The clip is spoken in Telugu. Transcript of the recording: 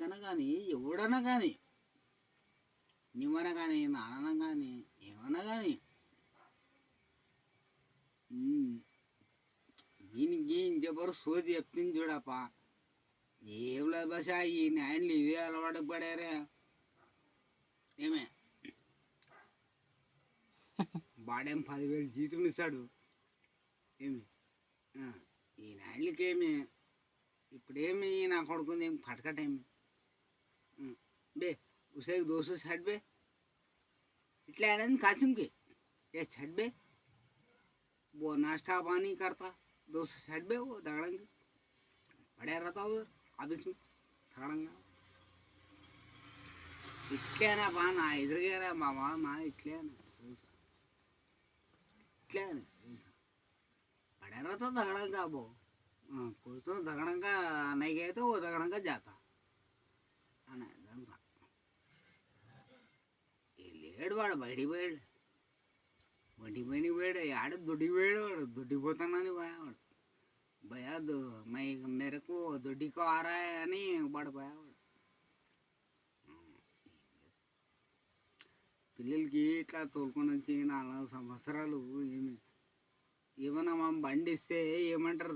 కొడుకన కానీ ఎవడన్నా కానీ నిమ్మన కానీ నాన్న కానీ ఏమన్నా కానీ దీనికి ఇంకెవరు సోది చెప్పింది చూడప్ప. ఏం లేదు బస ఈ నాయనలు ఇదే అలవాటు పడారే. ఏమే వాడేం 10,000 జీతం ఇస్తాడు. ఏమి ఈ నాయనలకేమి ఇప్పుడేమి నా కొడుకుంది ఏం పటకటేమి बे उसे एक 200 छट बे इतने आनंद कासिम के ये छट बे वो नाश्ता पानी करता 200 छट बे वो दगड़ंगे पड़े रहता उधर ऑफिस में थगड़ंगा इतने ना पाना इधर गया ना मामा माँ इतने ना पड़े रहता दगड़ंगा वो कोई तो दगड़ंगा नहीं गए तो वो दगड़ंगा जाता వాడు బయటికి పోయాడు వంటి పైనకి పోయాడు ఆడ దొడ్డికి పోయాడు వాడు దొడ్డికి పోతానని పోయావాడు భయాదు మై మేరకు దొడ్డికి ఆరా అని వాడు పోయావాడు. పిల్లలకి ఇట్లా తోలుకొని వచ్చి 4 సంవత్సరాలు ఏమి ఏమన్నా మా బండి ఇస్తే ఏమంటారు